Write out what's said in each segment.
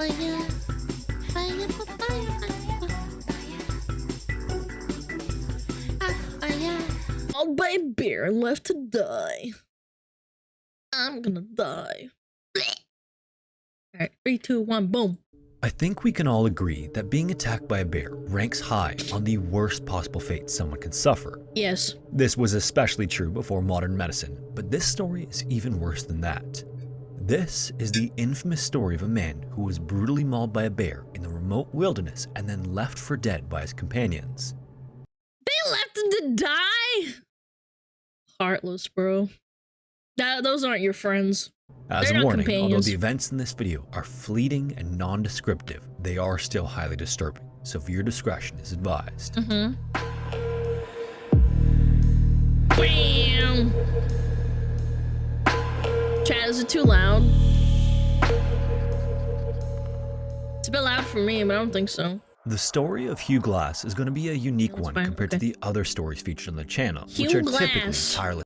fire, fire, fire. Mauled by a bear and left to die. I'm gonna die. Alright, 3, 2, 1, boom. I think we can all agree that being attacked by a bear ranks high on the worst possible fate someone can suffer. Yes. This was especially true before modern medicine, but this story is even worse than that. This is the infamous story of a man who was brutally mauled by a bear in the remote wilderness and then left for dead by his companions. They left him to die? Heartless, bro. Those aren't your friends. As They're a not warning, although companions. the events in this video are fleeting and non-descriptive, they are still highly disturbing, so viewer discretion is advised. Bam! Chat, is it too loud? It's a bit loud for me, but I don't think so. The story of Hugh Glass is going to be a unique That's one fine, compared to okay. the other stories featured on the channel, Hugh which are typically Glass. entirely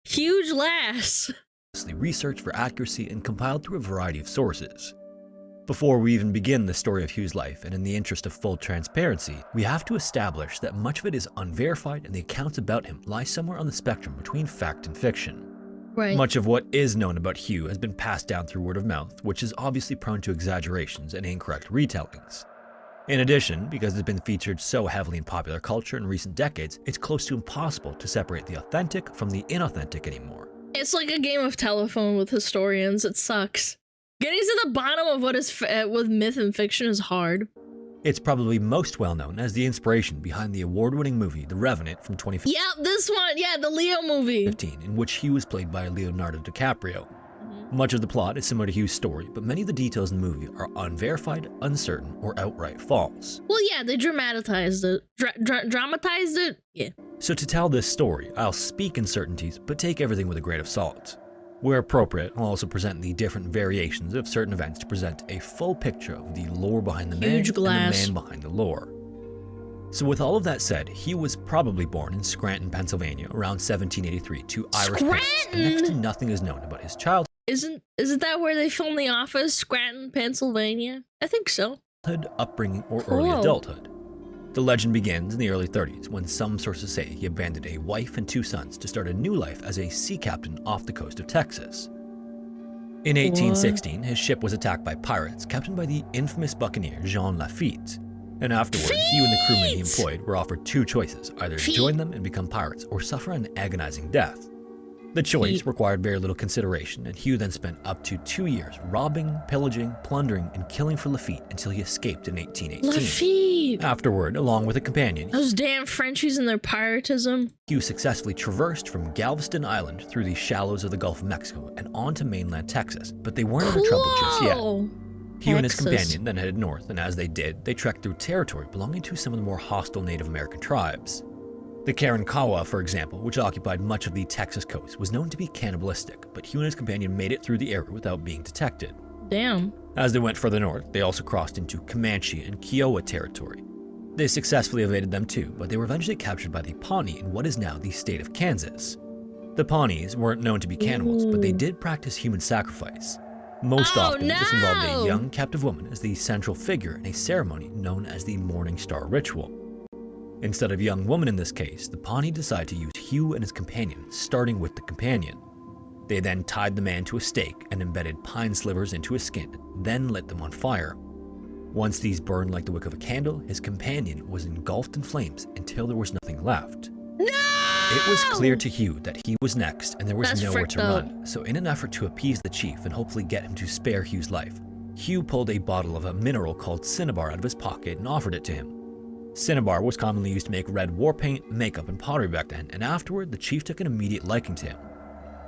Huge lass. researched for accuracy and compiled through a variety of sources. Before we even begin the story of Hugh's life, and in the interest of full transparency, we have to establish that much of it is unverified and the accounts about him lie somewhere on the spectrum between fact and fiction. Right. Much of what is known about Hugh has been passed down through word of mouth, which is obviously prone to exaggerations and incorrect retellings. In addition, because it's been featured so heavily in popular culture in recent decades, it's close to impossible to separate the authentic from the inauthentic anymore. It's like a game of telephone with historians. It sucks. Getting to the bottom of what is with myth and fiction is hard. It's probably most well known as the inspiration behind the award-winning movie The Revenant from 2015, Yeah, this one. Yeah, the Leo movie. in which Hugh was played by Leonardo DiCaprio. Much of the plot is similar to Hugh's story, but many of the details in the movie are unverified, uncertain, or outright false. Well, yeah, they dramatized it. Dramatized it? Yeah. So to tell this story, I'll speak in certainties, but take everything with a grain of salt. Where appropriate, I'll also present the different variations of certain events to present a full picture of the lore behind the man Huge and the glass. man behind the lore. So with all of that said, he was probably born in Scranton, Pennsylvania around 1783 to Irish parents, and next to nothing is known about his childhood, Isn't that where they filmed The Office? Scranton, Pennsylvania? I think so. upbringing, or early Cool. adulthood. The legend begins in the early 30s when some sources say he abandoned a wife and 2 sons to start a new life as a sea captain off the coast of Texas. In 1816, his ship was attacked by pirates captained by the infamous buccaneer Jean Lafitte. And afterward, Hugh and the crewmen he employed were offered 2 choices, either join them and become pirates or suffer an agonizing death. The choice required very little consideration, and Hugh then spent up to 2 years robbing, pillaging, plundering, and killing for Lafitte until he escaped in 1818. Lafitte! Afterward, along with a companion, Those damn Frenchies and their piratism. Hugh successfully traversed from Galveston Island through the shallows of the Gulf of Mexico and on to mainland Texas, but they weren't out of trouble just yet. Cool. Hugh and his Texas. companion then headed north, and as they did, they trekked through territory belonging to some of the more hostile Native American tribes. The Karankawa, for example, which occupied much of the Texas coast, was known to be cannibalistic, but Hugh and his companion made it through the area without being detected. Damn. As they went further north, they also crossed into Comanche and Kiowa territory. They successfully evaded them too, but they were eventually captured by the Pawnee in what is now the state of Kansas. The Pawnees weren't known to be cannibals, but they did practice human sacrifice. Most often, this involved a young captive woman as the central figure in a ceremony known as the Morning Star Ritual. Instead of a young woman in this case, the Pawnee decided to use Hugh and his companion, starting with the companion. They then tied the man to a stake and embedded pine slivers into his skin, then lit them on fire. Once these burned like the wick of a candle, his companion was engulfed in flames until there was nothing left. No! It was clear to Hugh that he was next and there was That's nowhere fricked to up. run, so in an effort to appease the chief and hopefully get him to spare Hugh's life, Hugh pulled a bottle of a mineral called cinnabar out of his pocket and offered it to him. Cinnabar was commonly used to make red war paint, makeup, and pottery back then, and afterward the chief took an immediate liking to him.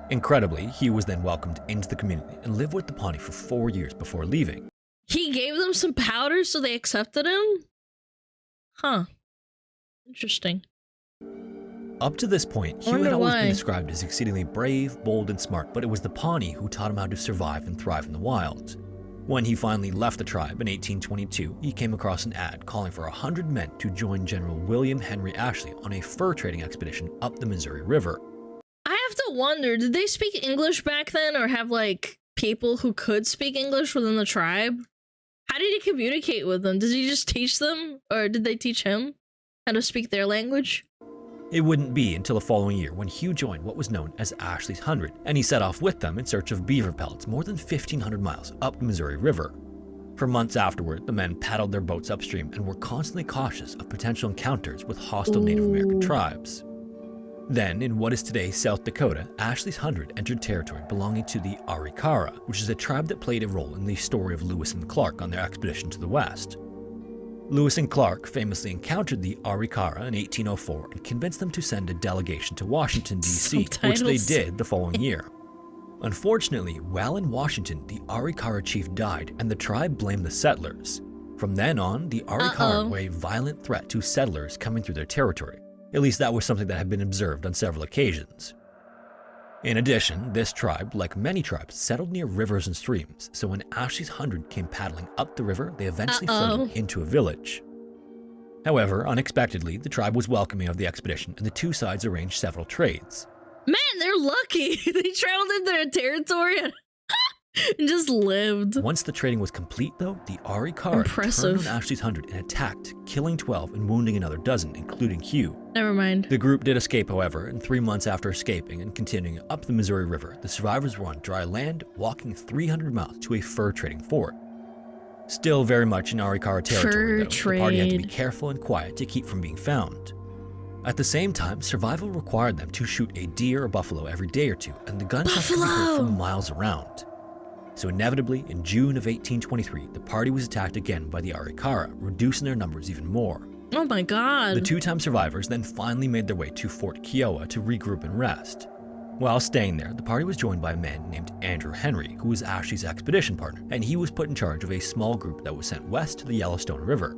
Incredibly, Hugh was then welcomed into the community and lived with the Pawnee for 4 years before leaving. He gave them some powder so they accepted him? Huh. Interesting. Up to this point, Hugh Wonder had always been why. described as exceedingly brave, bold, and smart, but it was the Pawnee who taught him how to survive and thrive in the wild. When he finally left the tribe in 1822, he came across an ad calling for 100 men to join General William Henry Ashley on a fur trading expedition up the Missouri River. I have to wonder, did they speak English back then or have like people who could speak English within the tribe. How did he communicate with them? Did he just teach them, or did they teach him how to speak their language? It wouldn't be until the following year when Hugh joined what was known as Ashley's 100, and he set off with them in search of beaver pellets more than 1,500 miles up the Missouri River. For months afterward, the men paddled their boats upstream and were constantly cautious of potential encounters with hostile Native American tribes. Then, in what is today South Dakota, Ashley's 100 entered territory belonging to the Arikara, which is a tribe that played a role in the story of Lewis and Clark on their expedition to the west. Lewis and Clark famously encountered the Arikara in 1804 and convinced them to send a delegation to Washington, D.C., which they did the following year. Unfortunately, while in Washington, the Arikara chief died and the tribe blamed the settlers. From then on, the Arikara were a violent threat to settlers coming through their territory. At least that was something that had been observed on several occasions. In addition, this tribe, like many tribes, settled near rivers and streams, so when Ashley's 100 came paddling up the river, they eventually floated into a village. However, unexpectedly, the tribe was welcoming of the expedition, and the two sides arranged several trades. Man, they're lucky. They traveled into their territory and just lived. Once the trading was complete, though, the Arikara turned on Ashley's 100 and attacked, killing 12 and wounding another dozen, including Hugh. Never mind. The group did escape, however, and 3 months after escaping and continuing up the Missouri River, the survivors were on dry land, walking 300 miles to a fur trading fort. Still very much in Arikara territory, though, the party had to be careful and quiet to keep from being found. At the same time, survival required them to shoot a deer or buffalo every day or two, and the gunshots could be heard from miles around. So inevitably, in June of 1823, the party was attacked again by the Arikara, reducing their numbers even more. Oh my god. The two-time survivors then finally made their way to Fort Kiowa to regroup and rest. While staying there, the party was joined by a man named Andrew Henry, who was Ashley's expedition partner, and he was put in charge of a small group that was sent west to the Yellowstone River.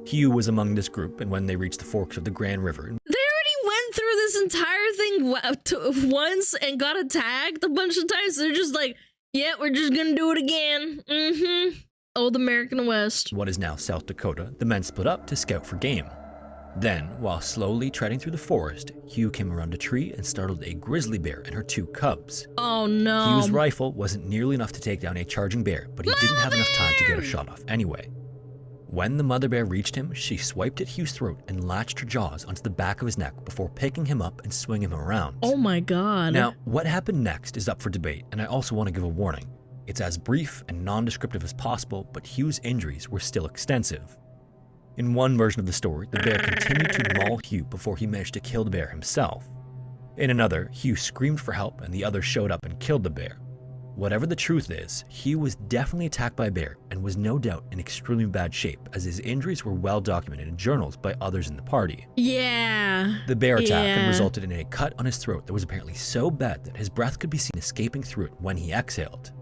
Hugh was among this group, and when they reached the forks of the Grand River... They already went through this entire thing once and got attacked a bunch of times, so they're just like, yeah, we're just gonna do it again. Old American West. What is now South Dakota, the men split up to scout for game. Then, while slowly treading through the forest, Hugh came around a tree and startled a grizzly bear and her 2 cubs. Oh no. Hugh's rifle wasn't nearly enough to take down a charging bear, but he didn't have enough time to get a shot off anyway. When the mother bear reached him, she swiped at Hugh's throat and latched her jaws onto the back of his neck before picking him up and swinging him around. Oh my god. Now, what happened next is up for debate, and I also want to give a warning. It's as brief and non-descriptive as possible, but Hugh's injuries were still extensive. In one version of the story, the bear continued to maul Hugh before he managed to kill the bear himself. In another, Hugh screamed for help and the others showed up and killed the bear. Whatever the truth is, Hugh was definitely attacked by a bear and was no doubt in extremely bad shape, as his injuries were well documented in journals by others in the party. Yeah. The bear attack had resulted in a cut on his throat that was apparently so bad that his breath could be seen escaping through it when he exhaled.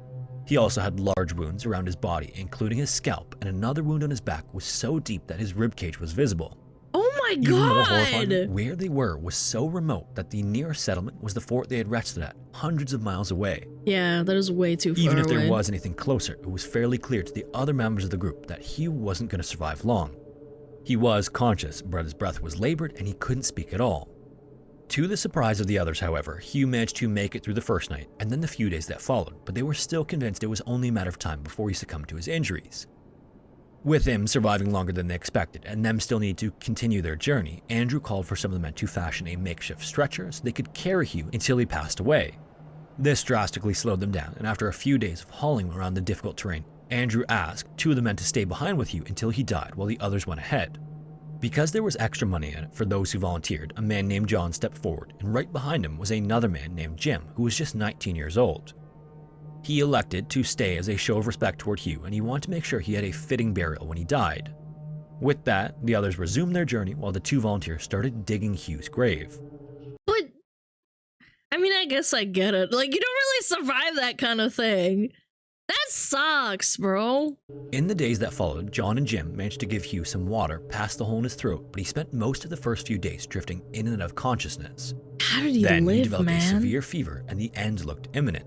He also had large wounds around his body, including his scalp, and another wound on his back was so deep that his ribcage was visible. Oh my god! Even more horrifying, where they were was so remote that the nearest settlement was the fort they had rested at, hundreds of miles away. Yeah, that is way too far Even if away. there was anything closer, it was fairly clear to the other members of the group that Hugh wasn't going to survive long. He was conscious, but his breath was labored and he couldn't speak at all. To the surprise of the others, however, Hugh managed to make it through the first night and then the few days that followed, but they were still convinced it was only a matter of time before he succumbed to his injuries. With him surviving longer than they expected and them still needing to continue their journey, Andrew called for some of the men to fashion a makeshift stretcher so they could carry Hugh until he passed away. This drastically slowed them down, and after a few days of hauling around the difficult terrain, Andrew asked 2 of the men to stay behind with Hugh until he died while the others went ahead. Because there was extra money in it for those who volunteered, a man named John stepped forward, and right behind him was another man named Jim, who was just 19 years old. He elected to stay as a show of respect toward Hugh, and he wanted to make sure he had a fitting burial when he died. With that, the others resumed their journey while the 2 volunteers started digging Hugh's grave. But, I mean, I guess I get it. Like, you don't really survive that kind of thing. That sucks, bro. In the days that followed, John and Jim managed to give Hugh some water past the hole in his throat, but he spent most of the first few days drifting in and out of consciousness. How did he Then live, he developed man? a severe fever, and the end looked imminent.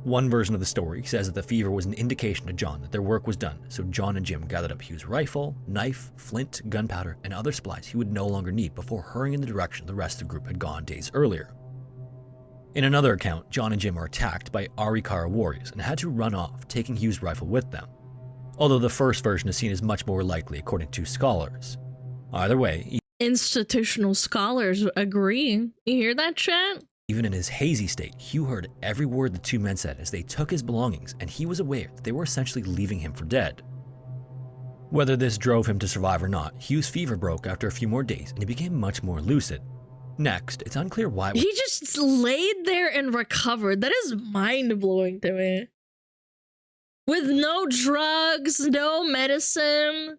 One version of the story says that the fever was an indication to John that their work was done, so John and Jim gathered up Hugh's rifle, knife, flint, gunpowder, and other supplies he would no longer need before hurrying in the direction the rest of the group had gone days earlier. In another account, John and Jim are attacked by Arikara warriors and had to run off, taking Hugh's rifle with them. Although the first version is seen as much more likely according to scholars. Either way, institutional scholars agree. You hear that, chat? Even in his hazy state, Hugh heard every word the two men said as they took his belongings, and he was aware that they were essentially leaving him for dead. Whether this drove him to survive or not, Hugh's fever broke after a few more days and he became much more lucid. Next, it's unclear why he just laid there and recovered. That is mind-blowing to me. With no drugs, no medicine.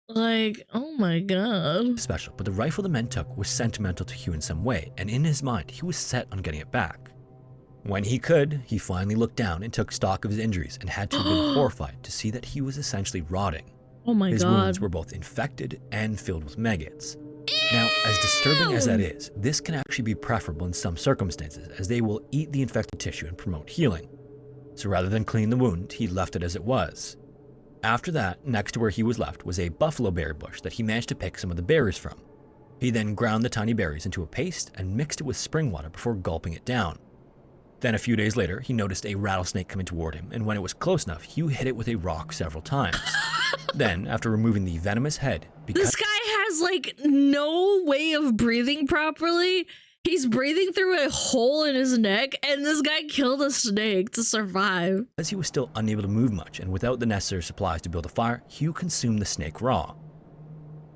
Like, oh my god. Special, but the rifle the men took was sentimental to Hugh in some way, and in his mind, he was set on getting it back. When he could, he finally looked down and took stock of his injuries and had to have been horrified to see that he was essentially rotting. Oh my god. His wounds were both infected and filled with maggots. Now, as disturbing as that is, this can actually be preferable in some circumstances, as they will eat the infected tissue and promote healing. So rather than clean the wound, he left it as it was. After that, next to where he was left was a buffalo berry bush that he managed to pick some of the berries from. He then ground the tiny berries into a paste and mixed it with spring water before gulping it down. Then a few days later, he noticed a rattlesnake coming toward him, and when it was close enough, Hugh hit it with a rock several times. Then, after removing the venomous head, this guy has like no way of breathing properly. He's breathing through a hole in his neck, and this guy killed a snake to survive. As he was still unable to move much, and without the necessary supplies to build a fire, Hugh consumed the snake raw.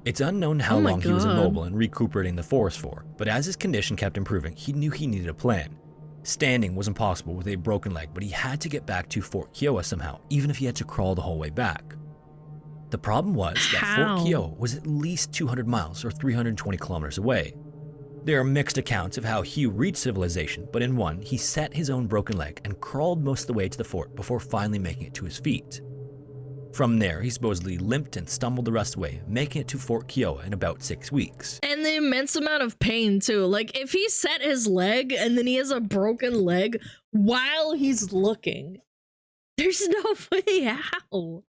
It's unknown how long he was immobile and recuperating the forest for, but as his condition kept improving, he knew he needed a plan. Standing was impossible with a broken leg, but he had to get back to Fort Kiowa somehow, even if he had to crawl the whole way back. The problem was that Fort Kiowa was at least 200 miles or 320 kilometers away. There are mixed accounts of how Hugh reached civilization, but in one, he set his own broken leg and crawled most of the way to the fort before finally making it to his feet. From there, he supposedly limped and stumbled the rest of the way, making it to Fort Kiowa in about 6 weeks. And the immense amount of pain, too. Like, if he set his leg and then he has a broken leg while he's looking, there's no way how.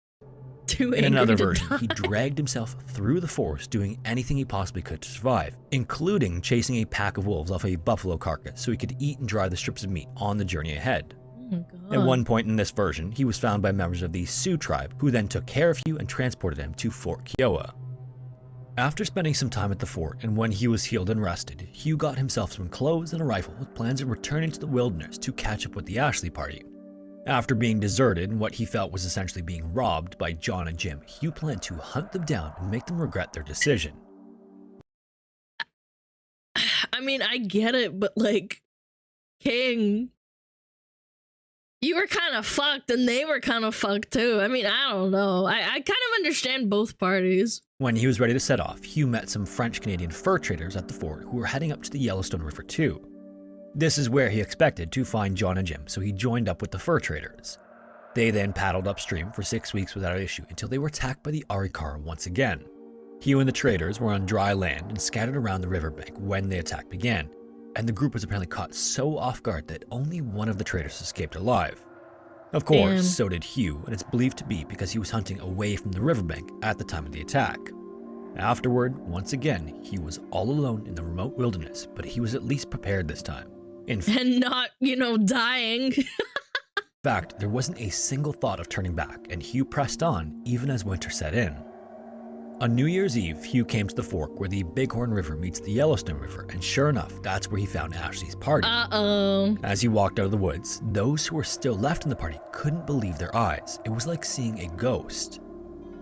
In another version, he dragged himself through the forest doing anything he possibly could to survive, including chasing a pack of wolves off a buffalo carcass so he could eat and dry the strips of meat on the journey ahead. Oh my God. At one point in this version, he was found by members of the Sioux tribe, who then took care of Hugh and transported him to Fort Kiowa. After spending some time at the fort, and when he was healed and rested, Hugh got himself some clothes and a rifle with plans of returning to the wilderness to catch up with the Ashley party. After being deserted and what he felt was essentially being robbed by John and Jim, Hugh planned to hunt them down and make them regret their decision. I mean, I get it, but like, King, you were kind of fucked and they were kind of fucked too. I mean, I don't know. I kind of understand both parties. When he was ready to set off, Hugh met some French-Canadian fur traders at the fort who were heading up to the Yellowstone River too. This is where he expected to find John and Jim, so he joined up with the fur traders. They then paddled upstream for 6 weeks without issue until they were attacked by the Arikara once again. Hugh and the traders were on dry land and scattered around the riverbank when the attack began, and the group was apparently caught so off guard that only one of the traders escaped alive. Of course, so did Hugh, and it's believed to be because he was hunting away from the riverbank at the time of the attack. Afterward, once again, he was all alone in the remote wilderness, but he was at least prepared this time. And not, dying. In fact, there wasn't a single thought of turning back, and Hugh pressed on even as winter set in. On New Year's Eve, Hugh came to the fork where the Bighorn River meets the Yellowstone River, and sure enough, that's where he found Ashley's party. Uh-oh. As he walked out of the woods, those who were still left in the party couldn't believe their eyes. It was like seeing a ghost.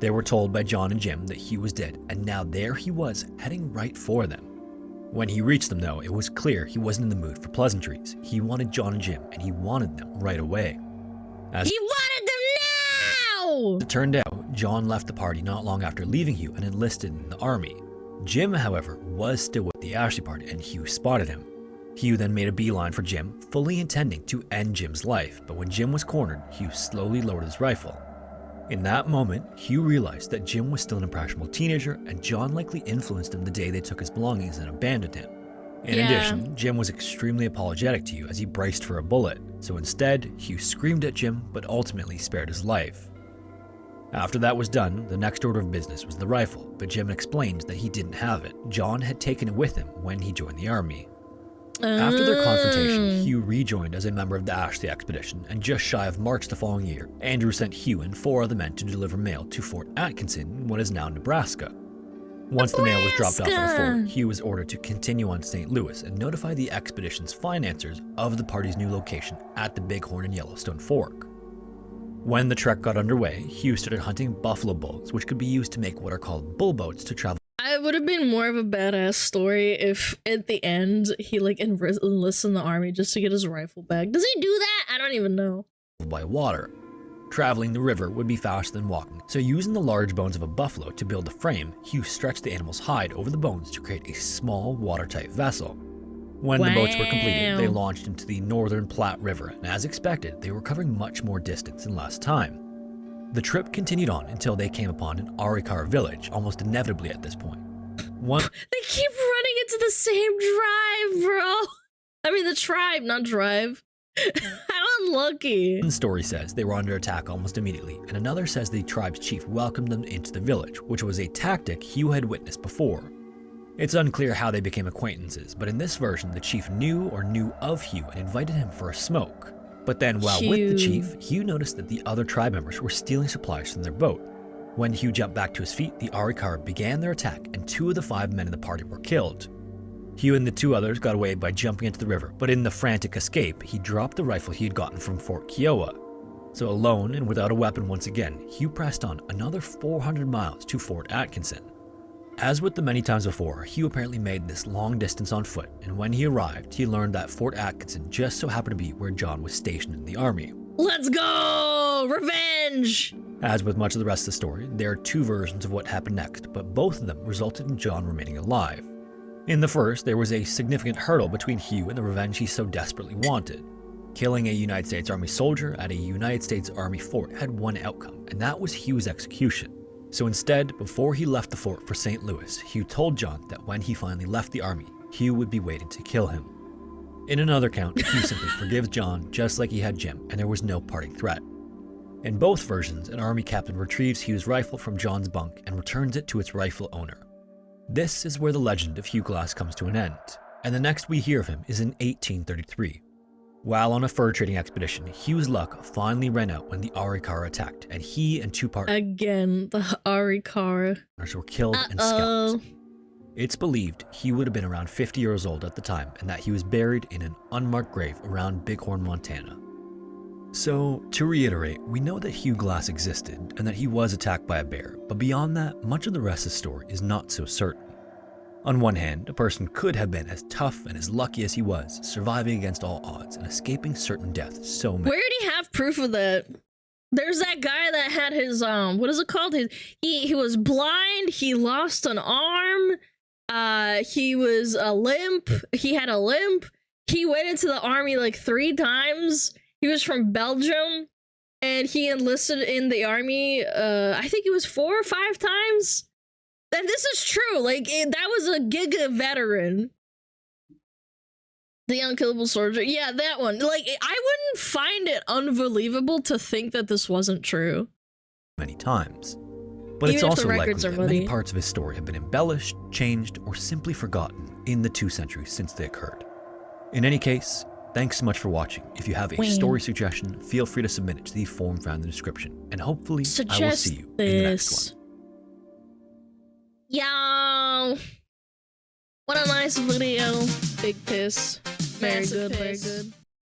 They were told by John and Jim that Hugh was dead, and now there he was, heading right for them. When he reached them, though, it was clear he wasn't in the mood for pleasantries. He wanted John and Jim, and he wanted them right away. He wanted them now! As it turned out, John left the party not long after leaving Hugh and enlisted in the army. Jim, however, was still with the Ashley party, and Hugh spotted him. Hugh then made a beeline for Jim, fully intending to end Jim's life, but when Jim was cornered, Hugh slowly lowered his rifle. In that moment, Hugh realized that Jim was still an impressionable teenager, and John likely influenced him the day they took his belongings and abandoned him. In addition, Jim was extremely apologetic to Hugh as he braced for a bullet, so instead, Hugh screamed at Jim, but ultimately spared his life. After that was done, the next order of business was the rifle, but Jim explained that he didn't have it. John had taken it with him when he joined the army. After their confrontation, Hugh rejoined as a member of the Ashley expedition, and just shy of March the following year, Andrew sent Hugh and 4 other men to deliver mail to Fort Atkinson in what is now Nebraska. Once the mail was dropped off at the fort, Hugh was ordered to continue on St. Louis and notify the expedition's financiers of the party's new location at the Bighorn and Yellowstone Fork. When the trek got underway, Hugh started hunting buffalo bulls, which could be used to make what are called bull boats to travel. It would have been more of a badass story if at the end he like enlists in the army just to get his rifle back. Does he do that? I don't even know. By water. Traveling the river would be faster than walking, so using the large bones of a buffalo to build the frame, Hugh stretched the animal's hide over the bones to create a small watertight vessel. When the boats were completed, they launched into the northern Platte River, and as expected, they were covering much more distance in less time. The trip continued on until they came upon an Arikara village, almost inevitably at this point. They keep running into the same drive, bro. I mean, the tribe, not drive. How unlucky. One story says they were under attack almost immediately, and another says the tribe's chief welcomed them into the village, which was a tactic Hugh had witnessed before. It's unclear how they became acquaintances, but in this version, the chief knew of Hugh and invited him for a smoke. But then, while with the chief, Hugh noticed that the other tribe members were stealing supplies from their boat. When Hugh jumped back to his feet, the Arikara began their attack, and 2 of the 5 men in the party were killed. Hugh and the 2 others got away by jumping into the river, but in the frantic escape, he dropped the rifle he had gotten from Fort Kiowa. So alone and without a weapon once again, Hugh pressed on another 400 miles to Fort Atkinson. As with the many times before, Hugh apparently made this long distance on foot, and when he arrived, he learned that Fort Atkinson just so happened to be where John was stationed in the army. Let's go! Revenge! As with much of the rest of the story, there are 2 versions of what happened next, but both of them resulted in John remaining alive. In the first, there was a significant hurdle between Hugh and the revenge he so desperately wanted. Killing a United States Army soldier at a United States Army fort had one outcome, and that was Hugh's execution. So instead, before he left the fort for St. Louis, Hugh told John that when he finally left the army, Hugh would be waiting to kill him. In another account, Hugh simply forgives John just like he had Jim, and there was no parting threat. In both versions, an army captain retrieves Hugh's rifle from John's bunk and returns it to its rightful owner. This is where the legend of Hugh Glass comes to an end, and the next we hear of him is in 1833. While on a fur trading expedition, Hugh's luck finally ran out when the Arikara attacked, and he and 2 partners Again, the Arikara were killed and scalped. It's believed he would have been around 50 years old at the time, and that he was buried in an unmarked grave around Bighorn, Montana. So, to reiterate, we know that Hugh Glass existed and that he was attacked by a bear, but beyond that, much of the rest of the story is not so certain. On one hand, a person could have been as tough and as lucky as he was, surviving against all odds and escaping certain death so many. Where did he have proof of that? There's that guy that had his what is it called? He was blind, he lost an arm, he was a limp, he had a limp, he went into the army like 3 times. He was from Belgium, and he enlisted in the army, I think it was 4 or 5 times. And this is true, like, that was a Giga veteran. The Unkillable Soldier, yeah, that one. Like, I wouldn't find it unbelievable to think that this wasn't true. Many times. But it's also likely that many parts of his story have been embellished, changed, or simply forgotten in the 2 centuries since they occurred. In any case, thanks so much for watching. If you have a story suggestion, feel free to submit it to the form found in the description. And hopefully, I will see you in the next one. Yo! What a nice video. Big piss. Very good, very good.